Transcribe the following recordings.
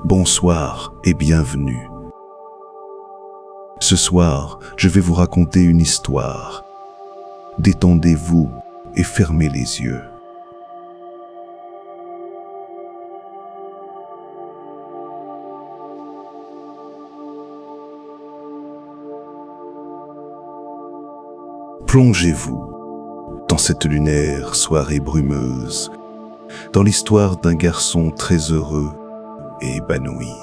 Bonsoir et bienvenue. Ce soir, je vais vous raconter une histoire. Détendez-vous et fermez les yeux. Plongez-vous dans cette lunaire soirée brumeuse, dans l'histoire d'un garçon très heureux et épanoui.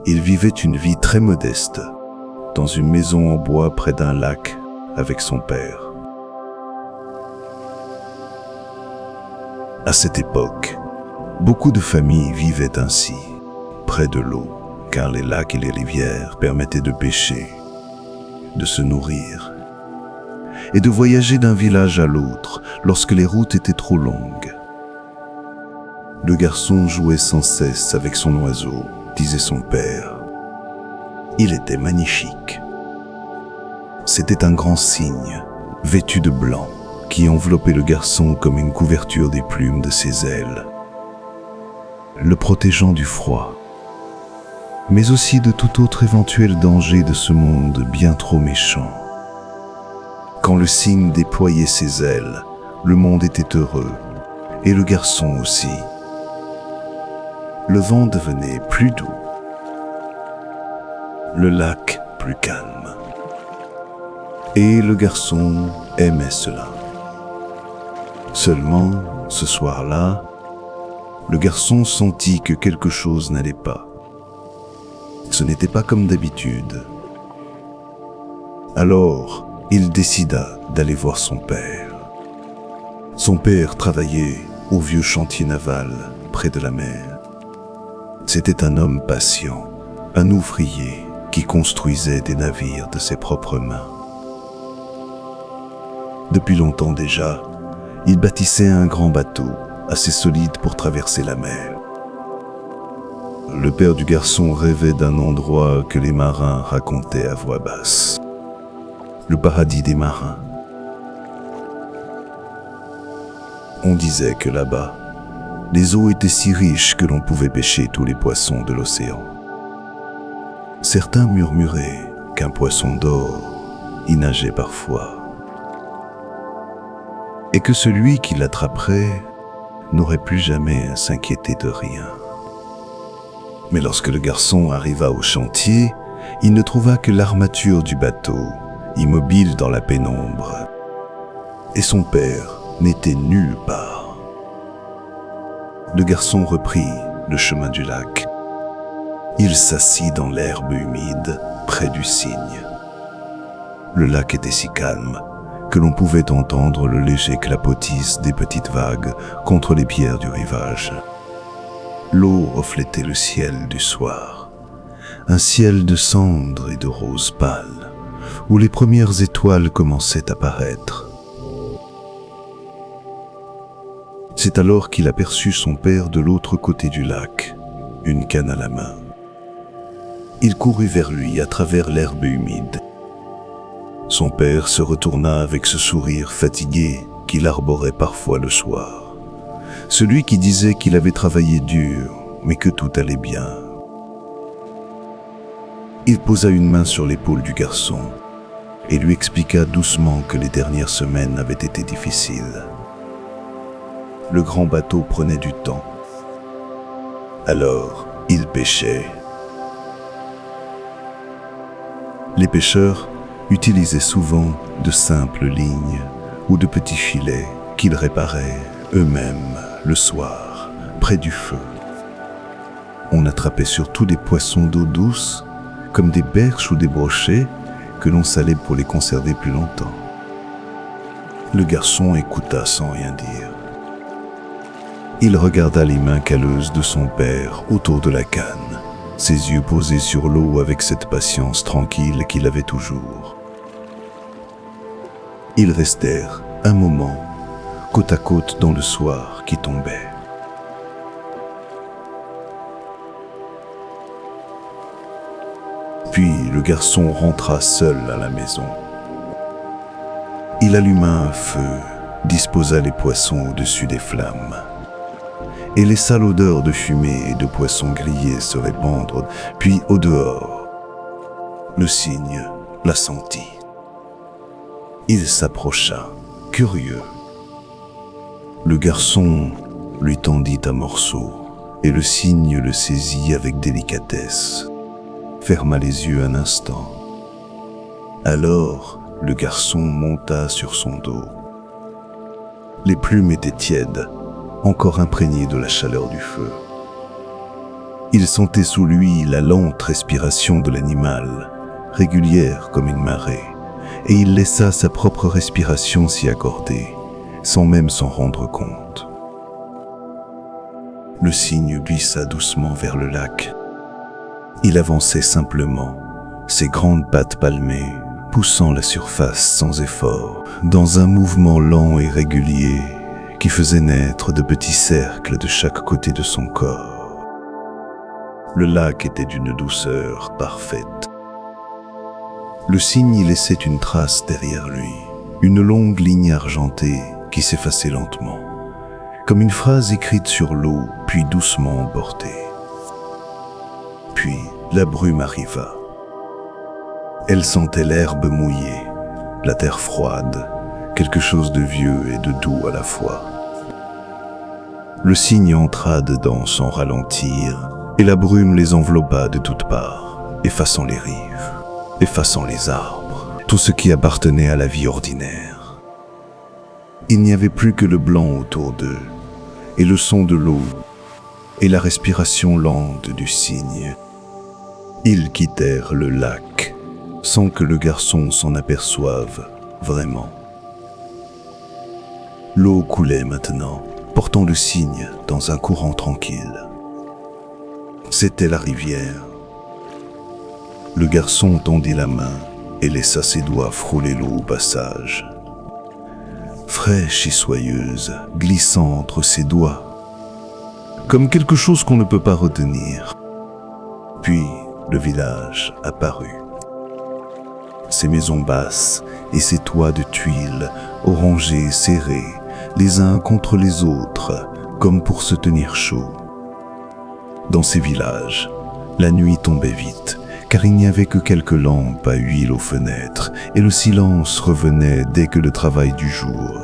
Il vivait une vie très modeste, dans une maison en bois près d'un lac avec son père. À cette époque, beaucoup de familles vivaient ainsi, près de l'eau, car les lacs et les rivières permettaient de pêcher, de se nourrir et de voyager d'un village à l'autre lorsque les routes étaient trop longues. Le garçon jouait sans cesse avec son oiseau, disait son père. Il était magnifique. C'était un grand cygne, vêtu de blanc, qui enveloppait le garçon comme une couverture des plumes de ses ailes, le protégeant du froid, mais aussi de tout autre éventuel danger de ce monde bien trop méchant. Quand le cygne déployait ses ailes, le monde était heureux, et le garçon aussi. Le vent devenait plus doux, le lac plus calme. Et le garçon aimait cela. Seulement, ce soir-là, le garçon sentit que quelque chose n'allait pas. Ce n'était pas comme d'habitude. Alors, il décida d'aller voir son père. Son père travaillait au vieux chantier naval près de la mer. C'était un homme patient, un ouvrier qui construisait des navires de ses propres mains. Depuis longtemps déjà, il bâtissait un grand bateau, assez solide pour traverser la mer. Le père du garçon rêvait d'un endroit que les marins racontaient à voix basse. Le paradis des marins. On disait que là-bas, les eaux étaient si riches que l'on pouvait pêcher tous les poissons de l'océan. Certains murmuraient qu'un poisson d'or y nageait parfois, et que celui qui l'attraperait n'aurait plus jamais à s'inquiéter de rien. Mais lorsque le garçon arriva au chantier, il ne trouva que l'armature du bateau, immobile dans la pénombre, et son père n'était nulle part. Le garçon reprit le chemin du lac. Il s'assit dans l'herbe humide, près du cygne. Le lac était si calme que l'on pouvait entendre le léger clapotis des petites vagues contre les pierres du rivage. L'eau reflétait le ciel du soir, un ciel de cendres et de roses pâles, où les premières étoiles commençaient à paraître. C'est alors qu'il aperçut son père de l'autre côté du lac, une canne à la main. Il courut vers lui à travers l'herbe humide. Son père se retourna avec ce sourire fatigué qu'il arborait parfois le soir. Celui qui disait qu'il avait travaillé dur, mais que tout allait bien. Il posa une main sur l'épaule du garçon et lui expliqua doucement que les dernières semaines avaient été difficiles. Le grand bateau prenait du temps. Alors, il pêchait. Les pêcheurs utilisaient souvent de simples lignes ou de petits filets qu'ils réparaient eux-mêmes le soir, près du feu. On attrapait surtout des poissons d'eau douce, comme des perches ou des brochets, que l'on salait pour les conserver plus longtemps. Le garçon écouta sans rien dire. Il regarda les mains calleuses de son père autour de la canne, ses yeux posés sur l'eau avec cette patience tranquille qu'il avait toujours. Ils restèrent un moment, côte à côte dans le soir qui tombait. Puis le garçon rentra seul à la maison. Il alluma un feu, disposa les poissons au-dessus des flammes et laissa l'odeur de fumée et de poissons grillés se répandre, puis au dehors. Le cygne la sentit. Il s'approcha, curieux. Le garçon lui tendit un morceau, et le cygne le saisit avec délicatesse, ferma les yeux un instant. Alors, le garçon monta sur son dos. Les plumes étaient tièdes, encore imprégnées de la chaleur du feu. Il sentait sous lui la lente respiration de l'animal, régulière comme une marée, et il laissa sa propre respiration s'y accorder, sans même s'en rendre compte. Le cygne glissa doucement vers le lac. Il avançait simplement, ses grandes pattes palmées, poussant la surface sans effort, dans un mouvement lent et régulier qui faisait naître de petits cercles de chaque côté de son corps. Le lac était d'une douceur parfaite. Le cygne y laissait une trace derrière lui, une longue ligne argentée qui s'effaçait lentement, comme une phrase écrite sur l'eau, puis doucement emportée. Puis la brume arriva. Elle sentait l'herbe mouillée, la terre froide, quelque chose de vieux et de doux à la fois. Le cygne entra dedans sans ralentir, et la brume les enveloppa de toutes parts, effaçant les rives, effaçant les arbres, tout ce qui appartenait à la vie ordinaire. Il n'y avait plus que le blanc autour d'eux, et le son de l'eau, et la respiration lente du cygne. Ils quittèrent le lac, sans que le garçon s'en aperçoive vraiment. L'eau coulait maintenant, portant le cygne dans un courant tranquille. C'était la rivière. Le garçon tendit la main et laissa ses doigts frôler l'eau au passage. Fraîche et soyeuse, glissant entre ses doigts, comme quelque chose qu'on ne peut pas retenir. Puis le village apparut. Ses maisons basses et ses toits de tuiles, orangés, serrés, les uns contre les autres, comme pour se tenir chaud. Dans ces villages, la nuit tombait vite, car il n'y avait que quelques lampes à huile aux fenêtres, et le silence revenait dès que le travail du jour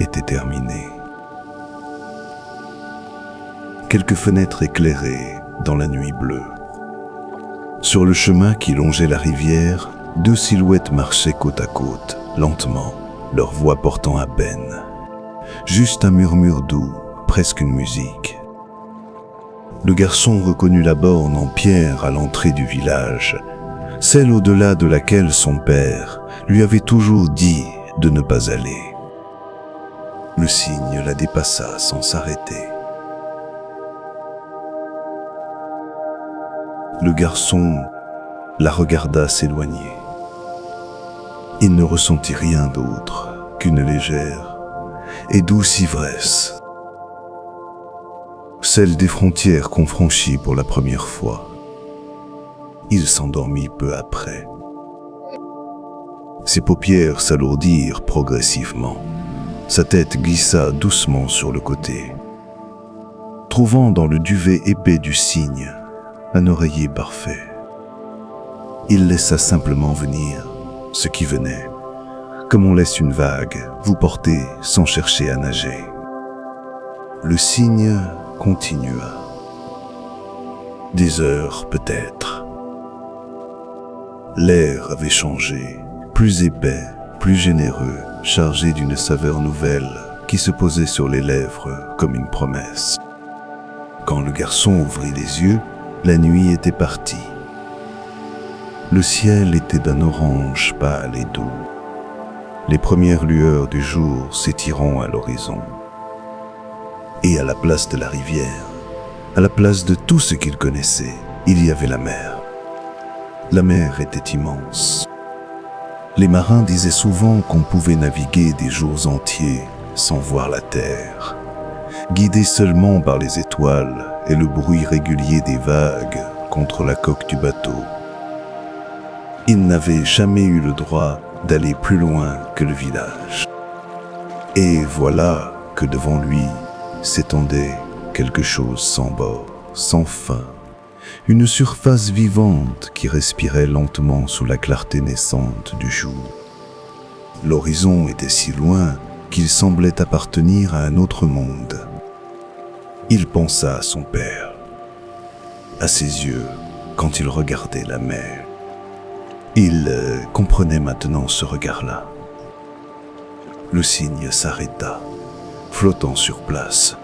était terminé. Quelques fenêtres éclairées dans la nuit bleue. Sur le chemin qui longeait la rivière, deux silhouettes marchaient côte à côte, lentement, leur voix portant à peine. Juste un murmure doux, presque une musique. Le garçon reconnut la borne en pierre à l'entrée du village, celle au-delà de laquelle son père lui avait toujours dit de ne pas aller. Le cygne la dépassa sans s'arrêter. Le garçon la regarda s'éloigner. Il ne ressentit rien d'autre qu'une légère et douce ivresse, celle des frontières qu'on franchit pour la première fois. Il s'endormit peu après. Ses paupières s'alourdirent progressivement. Sa tête glissa doucement sur le côté, trouvant dans le duvet épais du cygne un oreiller parfait. Il laissa simplement venir ce qui venait, comme on laisse une vague vous porter sans chercher à nager. Le cygne continua. Des heures peut-être. L'air avait changé, plus épais, plus généreux, chargé d'une saveur nouvelle qui se posait sur les lèvres comme une promesse. Quand le garçon ouvrit les yeux, la nuit était partie. Le ciel était d'un orange pâle et doux, les premières lueurs du jour s'étirant à l'horizon. Et à la place de la rivière, à la place de tout ce qu'il connaissait, il y avait la mer. La mer était immense. Les marins disaient souvent qu'on pouvait naviguer des jours entiers sans voir la terre, guidés seulement par les étoiles et le bruit régulier des vagues contre la coque du bateau. Il n'avait jamais eu le droit d'aller plus loin que le village. Et voilà que devant lui s'étendait quelque chose sans bord, sans fin, une surface vivante qui respirait lentement sous la clarté naissante du jour. L'horizon était si loin qu'il semblait appartenir à un autre monde. Il pensa à son père, à ses yeux quand il regardait la mer. Il comprenait maintenant ce regard-là. Le cygne s'arrêta, flottant sur place.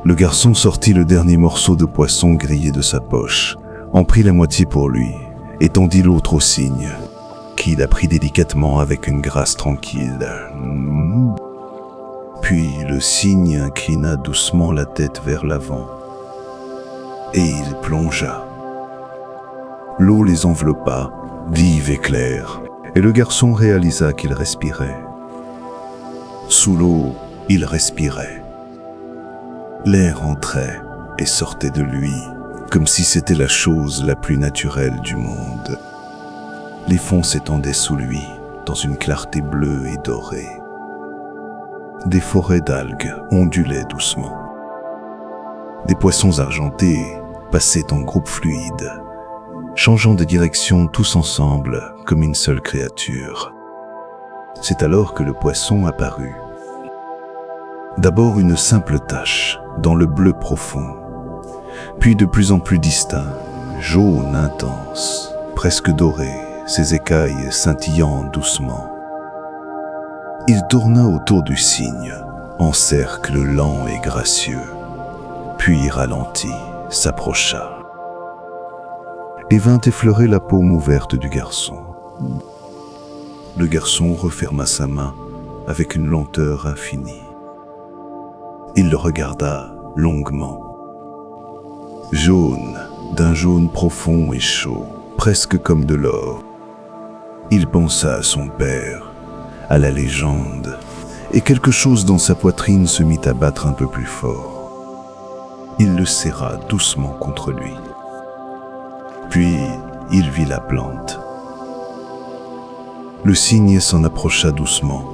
Le garçon sortit le dernier morceau de poisson grillé de sa poche, en prit la moitié pour lui et tendit l'autre au cygne, qui la prit délicatement avec une grâce tranquille. Puis le cygne inclina doucement la tête vers l'avant et il plongea. L'eau les enveloppa, vive et claire, et le garçon réalisa qu'il respirait. Sous l'eau, il respirait. L'air entrait et sortait de lui, comme si c'était la chose la plus naturelle du monde. Les fonds s'étendaient sous lui, dans une clarté bleue et dorée. Des forêts d'algues ondulaient doucement. Des poissons argentés passaient en groupes fluides, changeant de direction tous ensemble comme une seule créature. C'est alors que le poisson apparut. D'abord une simple tache dans le bleu profond, puis de plus en plus distinct, jaune intense, presque doré, ses écailles scintillant doucement. Il tourna autour du cygne, en cercle lent et gracieux, puis ralentit, s'approcha et vint effleurer la paume ouverte du garçon. Le garçon referma sa main avec une lenteur infinie. Il le regarda longuement. Jaune, d'un jaune profond et chaud, presque comme de l'or. Il pensa à son père, à la légende, et quelque chose dans sa poitrine se mit à battre un peu plus fort. Il le serra doucement contre lui. Puis, il vit la plante. Le cygne s'en approcha doucement,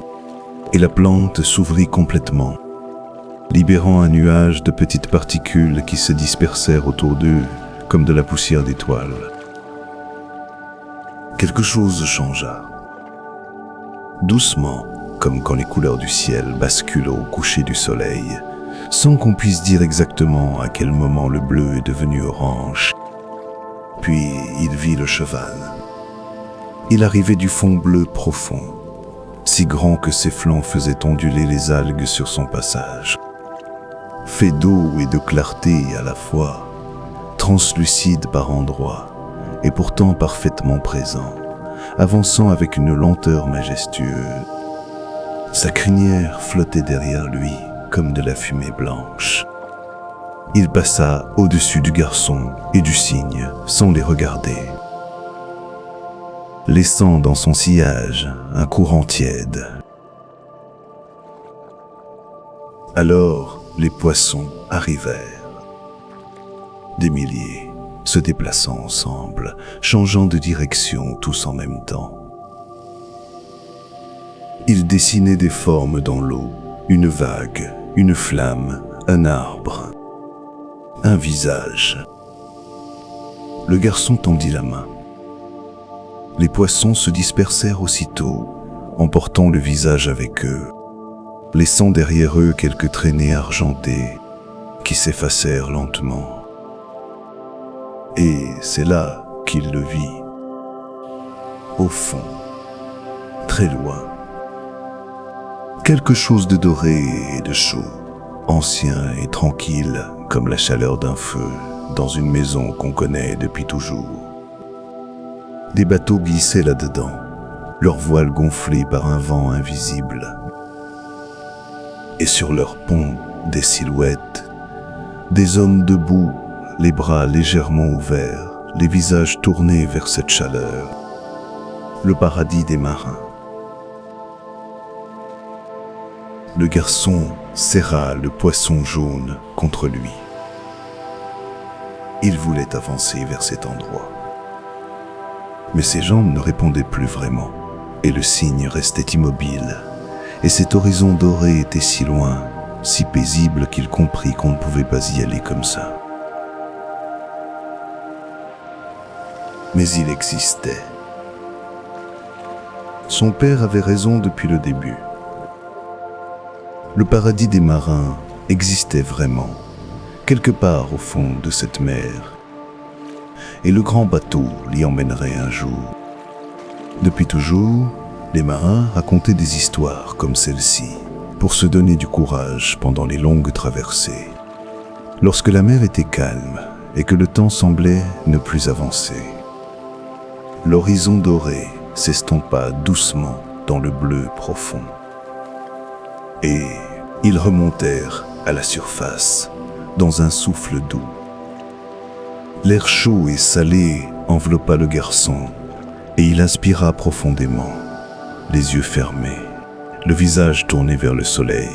et la plante s'ouvrit complètement, libérant un nuage de petites particules qui se dispersèrent autour d'eux comme de la poussière d'étoiles. Quelque chose changea. Doucement, comme quand les couleurs du ciel basculent au coucher du soleil, sans qu'on puisse dire exactement à quel moment le bleu est devenu orange. Puis il vit le cheval. Il arrivait du fond bleu profond, si grand que ses flancs faisaient onduler les algues sur son passage. Fait d'eau et de clarté à la fois, translucide par endroits, et pourtant parfaitement présent, avançant avec une lenteur majestueuse. Sa crinière flottait derrière lui comme de la fumée blanche. Il passa au-dessus du garçon et du cygne sans les regarder, laissant dans son sillage un courant tiède. Alors, les poissons arrivèrent. Des milliers, se déplaçant ensemble, changeant de direction tous en même temps. Ils dessinaient des formes dans l'eau, une vague, une flamme, un arbre, un visage. Le garçon tendit la main. Les poissons se dispersèrent aussitôt, emportant le visage avec eux, laissant derrière eux quelques traînées argentées qui s'effacèrent lentement. Et c'est là qu'il le vit, au fond, très loin. Quelque chose de doré et de chaud, ancien et tranquille comme la chaleur d'un feu dans une maison qu'on connaît depuis toujours. Des bateaux glissaient là-dedans, leurs voiles gonflées par un vent invisible. Et sur leurs ponts, des silhouettes, des hommes debout, les bras légèrement ouverts, les visages tournés vers cette chaleur. Le paradis des marins. Le garçon serra le poisson jaune contre lui. Il voulait avancer vers cet endroit. Mais ses jambes ne répondaient plus vraiment, et le cygne restait immobile, et cet horizon doré était si loin si paisible qu'il comprit qu'on ne pouvait pas y aller comme ça. Mais il existait. Son père avait raison depuis le début. Le paradis des marins existait vraiment, quelque part au fond de cette mer. Et le grand bateau l'y emmènerait un jour. Depuis toujours, les marins racontaient des histoires comme celle-ci, pour se donner du courage pendant les longues traversées. Lorsque la mer était calme et que le temps semblait ne plus avancer, l'horizon doré s'estompa doucement dans le bleu profond. Et ils remontèrent à la surface, dans un souffle doux. L'air chaud et salé enveloppa le garçon, et il inspira profondément, les yeux fermés, le visage tourné vers le soleil.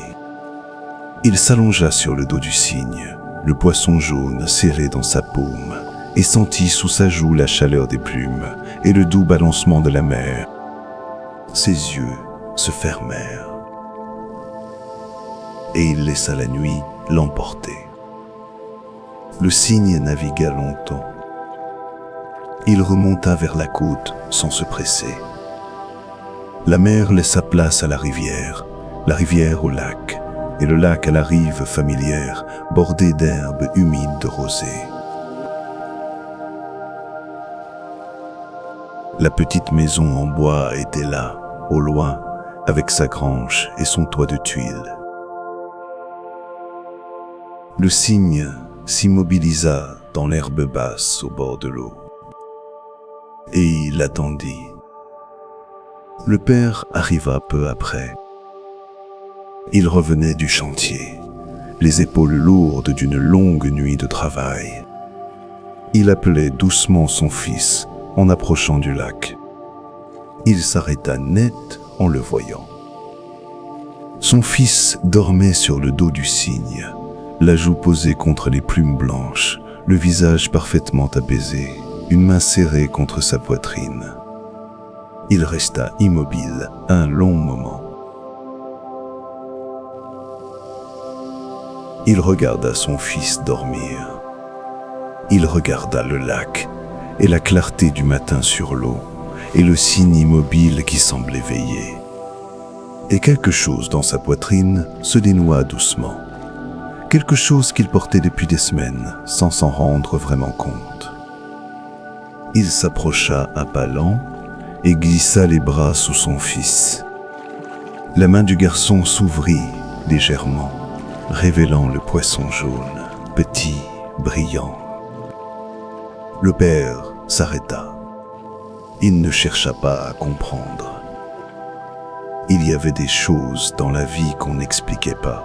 Il s'allongea sur le dos du cygne, le poisson jaune serré dans sa paume, et sentit sous sa joue la chaleur des plumes et le doux balancement de la mer. Ses yeux se fermèrent, et il laissa la nuit l'emporter. Le cygne navigua longtemps. Il remonta vers la côte sans se presser. La mer laissa place à la rivière au lac, et le lac à la rive familière, bordée d'herbes humides de rosée. La petite maison en bois était là, au loin, avec sa grange et son toit de tuiles. Le cygne s'immobilisa dans l'herbe basse au bord de l'eau. Et il attendit. Le père arriva peu après. Il revenait du chantier, les épaules lourdes d'une longue nuit de travail. Il appelait doucement son fils en approchant du lac. Il s'arrêta net en le voyant. Son fils dormait sur le dos du cygne, la joue posée contre les plumes blanches, le visage parfaitement apaisé, une main serrée contre sa poitrine. Il resta immobile un long moment. Il regarda son fils dormir. Il regarda le lac et la clarté du matin sur l'eau et le cygne immobile qui semblait veiller. Et quelque chose dans sa poitrine se dénoua doucement. Quelque chose qu'il portait depuis des semaines sans s'en rendre vraiment compte. Il s'approcha à pas lents et glissa les bras sous son fils. La main du garçon s'ouvrit légèrement, révélant le poisson jaune, petit, brillant. Le père s'arrêta. Il ne chercha pas à comprendre. Il y avait des choses dans la vie qu'on n'expliquait pas.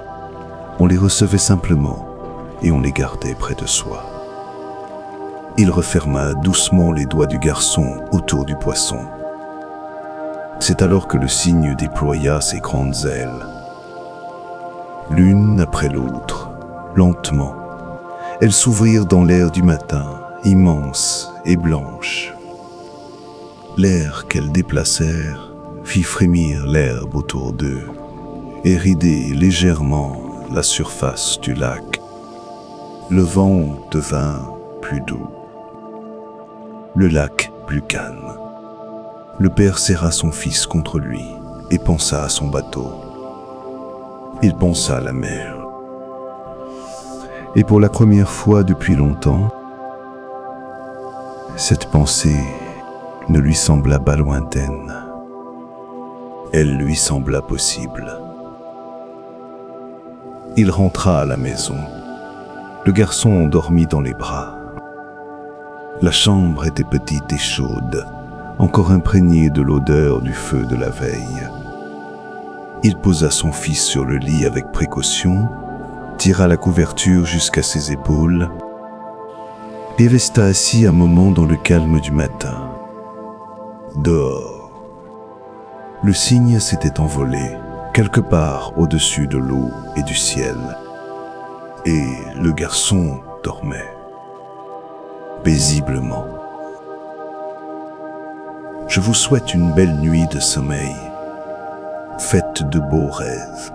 On les recevait simplement et on les gardait près de soi. Il referma doucement les doigts du garçon autour du poisson. C'est alors que le cygne déploya ses grandes ailes. L'une après l'autre, lentement, elles s'ouvrirent dans l'air du matin, immenses et blanches. L'air qu'elles déplacèrent fit frémir l'herbe autour d'eux et rider légèrement la surface du lac. Le vent devint plus doux, le lac plus calme. Le père serra son fils contre lui et pensa à son bateau. Il pensa à la mer. Et pour la première fois depuis longtemps, cette pensée ne lui sembla pas lointaine. Elle lui sembla possible. Il rentra à la maison. Le garçon endormit dans les bras. La chambre était petite et chaude, encore imprégnée de l'odeur du feu de la veille. Il posa son fils sur le lit avec précaution, tira la couverture jusqu'à ses épaules, et resta assis un moment dans le calme du matin. Dehors, le cygne s'était envolé quelque part au-dessus de l'eau et du ciel, et le garçon dormait paisiblement. Je vous souhaite une belle nuit de sommeil, faite de beaux rêves.